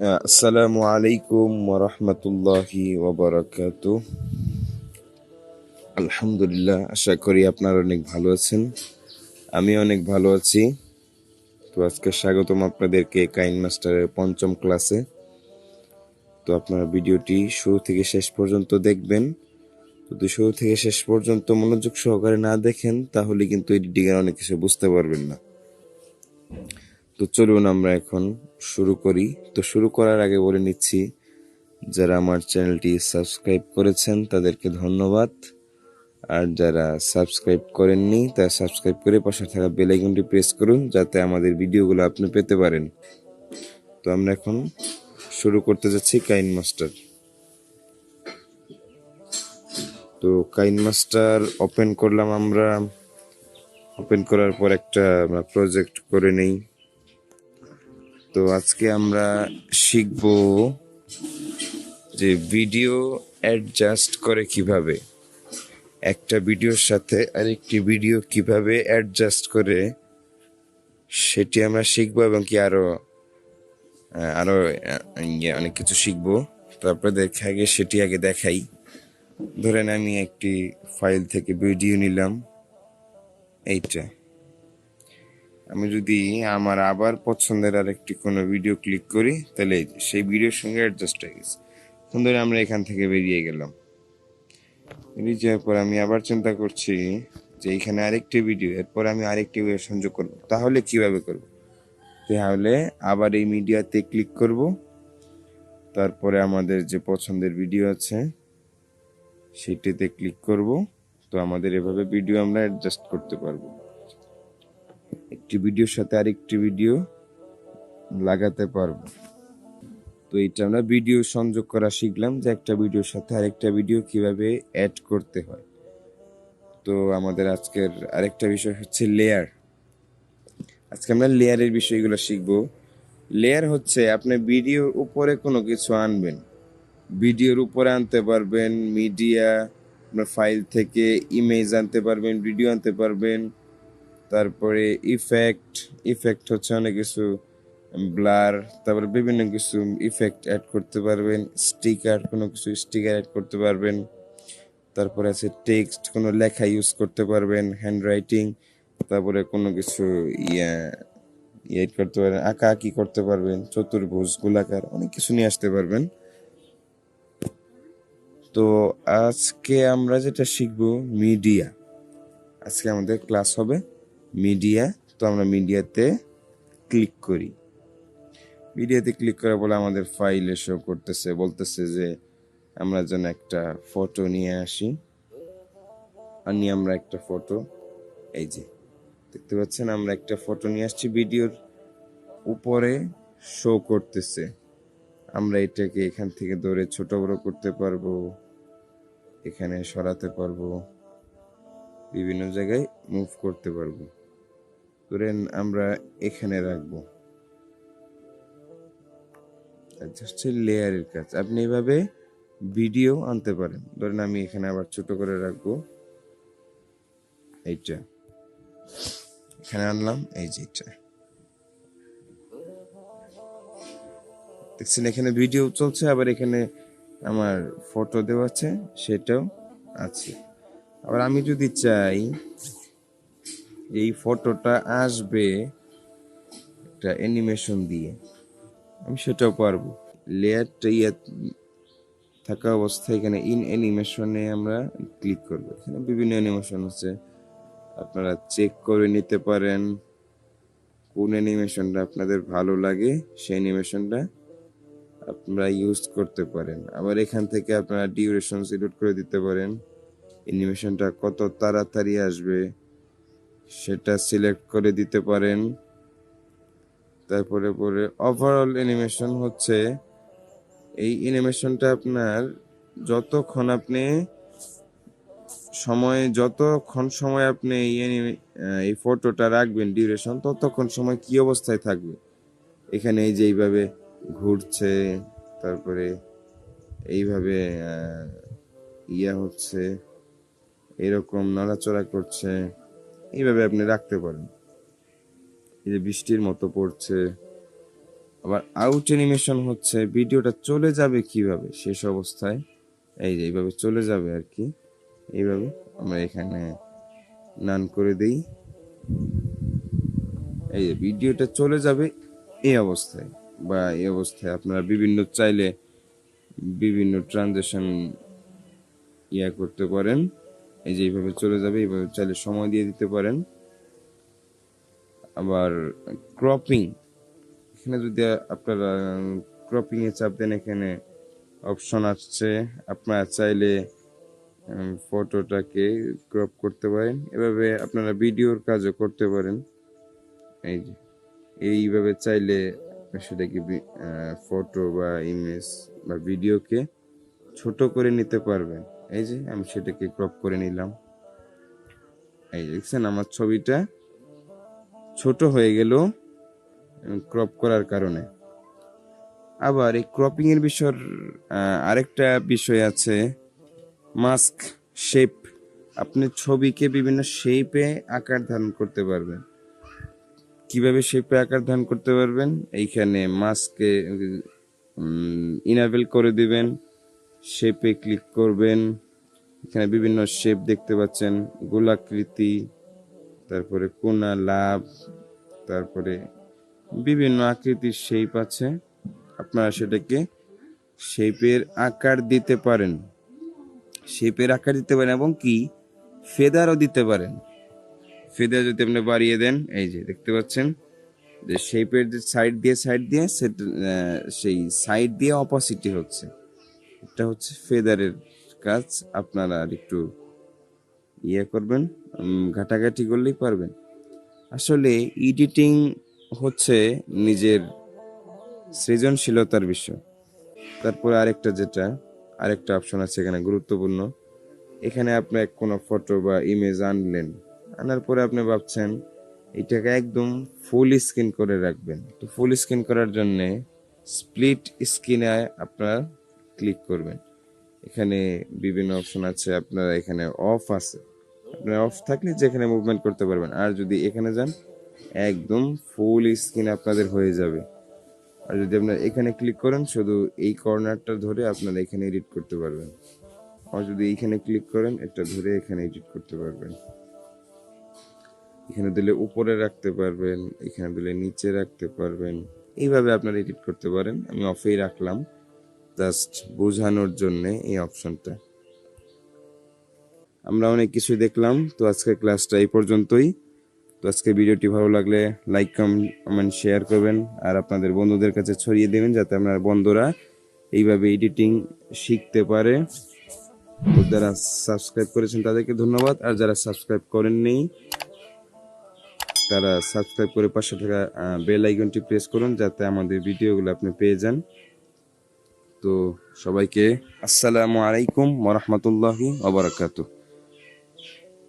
আসসালামু আলাইকুম ওরহমতুল্লাহি ওবরাকাতুহ। আলহামদুলিল্লাহ, আশা করি আপনারা অনেক ভালো আছেন। আমি অনেক ভালো আছি। তো আজকে স্বাগতম আপনাদেরকে কাইন মাস্টারের পঞ্চম ক্লাসে। তো আপনারা ভিডিওটি শুরু থেকে শেষ পর্যন্ত দেখবেন। যদি শুরু থেকে শেষ পর্যন্ত মনোযোগ সহকারে না দেখেন তাহলে কিন্তু এডিটিং এর অনেক কিছু বুঝতে পারবেন না। তো চলুন আমরা এখন শুরু করি। তো শুরু করার আগে বলে নিচ্ছি, যারা আমার চ্যানেলটি সাবস্ক্রাইব করেছেন তাদেরকে ধন্যবাদ। আর যারা সাবস্ক্রাইব করেননি তারা সাবস্ক্রাইব করে পাশে থাকা বেল আইকনটি প্রেস করুন, যাতে আমাদের ভিডিওগুলো আপনি পেতে পারেন। তো আমরা এখন শুরু করতে যাচ্ছি কাইন মাস্টার। তো কাইন মাস্টার ওপেন করলাম আমরা। ওপেন করার পর একটা আমরা প্রজেক্ট করে নেই। তো আজকে আমরা শিখব যে ভিডিও অ্যাডজাস্ট করে কিভাবে, একটা ভিডিওর সাথে আরেকটি ভিডিও কিভাবে অ্যাডজাস্ট করে সেটি আমরা শিখবো, এবং কি আরো আরো অনেক কিছু শিখবো। তো আপনাদেরকে আগে সেটি দেখাই। ধরেন আমি একটি ফাইল থেকে ভিডিও নিলাম, এইটা। আমি যদি আমার আবার পছন্দের আরেকটি কোনো ভিডিও ক্লিক করি, তাহলে সেই ভিডিওর সঙ্গে অ্যাডজাস্ট হয়ে গেছে। এখন ধরে আমরা এখান থেকে বেরিয়ে গেলাম। বেরিয়ে যাওয়ার পর আমি আবার চিন্তা করছি যে এখানে আরেকটি ভিডিও, এরপর আমি আরেকটি ভিডিও সংযোগ করব। তাহলে কিভাবে করব? তাহলে আবার এই মিডিয়াতে ক্লিক করব, তারপরে আমাদের যে পছন্দের ভিডিও আছে সেটিতে ক্লিক করব। তো আমাদের এভাবে ভিডিও আমরা অ্যাডজাস্ট করতে পারবো, একটি ভিডিওর সাথে আরেকটি ভিডিও লাগাতে পারবো। তো এটা আমরা ভিডিও সংযোগ করা শিখলাম, যে একটা ভিডিওর সাথে আরেকটা ভিডিও কিভাবে অ্যাড করতে হয়। তো আমাদের আজকের আরেকটা বিষয় হচ্ছে লেয়ার। আজকে আমরা লেয়ারের বিষয়গুলো শিখবো। লেয়ার হচ্ছে আপনি ভিডিওর উপরে কোনো কিছু আনবেন, ভিডিওর উপরে আনতে পারবেন মিডিয়া, আপনার ফাইল থেকে ইমেজ আনতে পারবেন, ভিডিও আনতে পারবেন। তারপরে ইফেক্ট হচ্ছে অনেক কিছু, ব্লার, তারপরে বিভিন্ন কিছু ইফেক্ট অ্যাড করতে পারবেন। স্টিকার, কোনো কিছু স্টিকার অ্যাড করতে পারবেন। তারপরে আছে টেক্সট, কোনো লেখা ইউজ করতে পারবেন, হ্যান্ড রাইটিং। তারপরে কোনো কিছু ইয়ে করতে পারবেন, আঁকা আঁকি করতে পারবেন, চতুর্ভুজ, গোলাকার, অনেক কিছু নিয়ে আসতে পারবেন। তো আজকে আমরা যেটা শিখবো মিডিয়া। আজকে আমাদের ক্লাস হবে মিডিয়া। তো আমরা মিডিয়াতে ক্লিক করি। মিডিয়াতে ক্লিক করার পরে আমাদের ফাইলে শো করতেছে, বলতেছে যে আমরা যেন একটা ফটো নিয়ে আসি। আর নিয়ে আমরা একটা ফটো, এই যে দেখতে পাচ্ছেন, আমরা একটা ফটো নিয়ে আসছি, ভিডিওর উপরে শো করতেছে। আমরা এটাকে এখান থেকে ধরে ছোট বড় করতে পারবো, এখানে সরাতে পারবো, বিভিন্ন জায়গায় মুভ করতে পারবো। ধরেন আমরা এখানে রাখবো। হচ্ছে লেয়ারের কাজ। আপনি এভাবে ভিডিও আনতে পারেন। ধরেন আমি এখানে আবার ছোট করে রাখবো, এইটা এখানে আনলাম, এই যে এটা দেখছেন, এখানে ভিডিও চলছে, আবার এখানে আমার ফটো দেওয়া আছে, সেটাও আছে। আবার আমি যদি চাই এই ফটোটা আসবে একটা অ্যানিমেশন দিয়ে, আমি সেটাও পারবো। লেয়ারটা থাকা অবস্থায় এখানে ইন অ্যানিমেশনে আমরা ক্লিক করবো। এখানে বিভিন্ন অ্যানিমেশন আছে, আপনারা চেক করে নিতে পারেন কোন অ্যানিমেশনটা আপনাদের ভালো লাগে, সেই অ্যানিমেশনটা আপনারা ইউজ করতে পারেন। আবার এখান থেকে আপনারা ডিউরেশন সিলেক্ট করে দিতে পারেন, অ্যানিমেশনটা কত তাড়াতাড়ি আসবে সেটা সিলেক্ট করে দিতে পারেন। তারপরে ওভারঅল অ্যানিমেশন হচ্ছে এই অ্যানিমেশনটা আপনার যতক্ষণ আপনি যতক্ষণ সময় আপনি এই ফটোটা রাখবেন ডিউরেশন, ততক্ষণ সময় কি অবস্থায় থাকবে। এখানে এই যে এইভাবে ঘুরছে, তারপরে এইভাবে হচ্ছে, এরকম নড়াচড়া করছে, এইভাবে আপনি রাখতে পারেন। এই যে বৃষ্টির মতো পড়ছে, আবার আউট অ্যানিমেশন হচ্ছে ভিডিওটা চলে যাবে কিভাবে শেষ অবস্থায়, এই যে এইভাবে চলে যাবে আর কি। এইভাবে আমরা এখানে নান করে দিই, এই যে ভিডিওটা চলে যাবে এই অবস্থায়। বা এই অবস্থায় আপনারা বিভিন্ন চাইলে বিভিন্ন ট্রানজেকশন করতে পারেন। এই যে এইভাবে চলে যাবে, এইভাবে চাইলে সময় দিয়ে দিতে পারেন। আবার ক্রপিং, এখানে যদি আপনারা ক্রপিং এ চাপ দেন, এখানে অপশন আসছে, আপনারা চাইলে ফটোটাকে ক্রপ করতে পারেন। এভাবে আপনারা ভিডিওর কাজও করতে পারেন। এই যে এইভাবে চাইলে সেটাকে ফটো বা ইমেজ বা ভিডিওকে ছোট করে নিতে পারবেন। এই যে আমি সেটাকে ক্রপ করে নিলাম, এই দেখছেন আমার ছবিটা ছোট হয়ে গেল ক্রপ করার কারণে। আবার এই ক্রপিং এর বিষয় আরেকটা বিষয় আছে, মাস্ক শেপ। আপনি ছবিকে বিভিন্ন শেপে আকার ধারণ করতে পারবেন। কিভাবে শেপে আকার ধারণ করতে পারবেন, এইখানে মাস্কে ইনাবেল করে দিবেন, শেপে ক্লিক করবেন। এখানে বিভিন্ন শেপ দেখতে পাচ্ছেন, গোলাকৃতি, তারপরে কোনা, লাভ, তারপরে বিভিন্ন আকৃতির শেপ আছে। আপনারা সেটাকে শেপের আকার দিতে পারেন, শেপের আকার দিতে পারেন এবং কি ফেদারও দিতে পারেন। ফেদার যদি আপনি বাড়িয়ে দেন, এই যে দেখতে পাচ্ছেন যে শেপের যে সাইড দিয়ে সেই সাইড দিয়ে অপোসিটি হচ্ছে, এটা হচ্ছে ফেদারের কাজ। আপনারা আর একটু করবেন, ঘাটাঘাটি করলেই পারবেন। আসলে এডিটিং হচ্ছে নিজের সৃজনশীলতার বিষয়। তারপরে আরেকটা অপশন আছে এখানে গুরুত্বপূর্ণ। এখানে আপনি কোনো ফটো বা ইমেজ আনার পরে আপনি ভাবছেন এটাকে একদম ফুল স্ক্রিন করে রাখবেন। তো ফুল স্ক্রিন করার জন্য স্প্লিট স্ক্রিনে আপনারা ক্লিক করবেন। এখানে বিভিন্ন অপশন আছে, আপনারা এখানে অফ আছে, আপনার অফ থাকলে যেখানে মুভমেন্ট করতে পারবেন। আর যদি এখানে যান, একদম ফুল স্ক্রিন আপনাদের হয়ে যাবে। আর যদি আপনারা এখানে ক্লিক করেন, শুধু এই কর্নারটা ধরে আপনারা এখানে এডিট করতে পারবেন। আর যদি এইখানে ক্লিক করেন, এটা ধরে এখানে এডিট করতে পারবেন। এখানে দিলে উপরে রাখতে পারবেন, এখানে দিলে নিচে রাখতে পারবেন। এইভাবে আপনারা এডিট করতে পারেন। আমি অফেই রাখলাম জাস্ট বোঝানোর জন্য এই অপশনটা। আমরা অনেক কিছুই দেখলাম। তো আজকের ক্লাসটা এই পর্যন্তই। তো আজকে ভিডিওটি ভালো লাগলে লাইক, কমেন্ট, শেয়ার করবেন আর আপনাদের বন্ধুদের কাছে ছড়িয়ে দেবেন, যাতে আপনার বন্ধুরা এইভাবে এডিটিং শিখতে পারে। তো যারা সাবস্ক্রাইব করেছেন তাদেরকে ধন্যবাদ, আর যারা সাবস্ক্রাইব করেননি তারা সাবস্ক্রাইব করে পাশে থাকা বেল আইকনটি প্রেস করুন, যাতে আমাদের ভিডিওগুলো আপনি পেয়ে যান। তো সবাইকে আসসালামু আলাইকুম ওয়া রাহমাতুল্লাহি ওয়া বারাকাতুহু।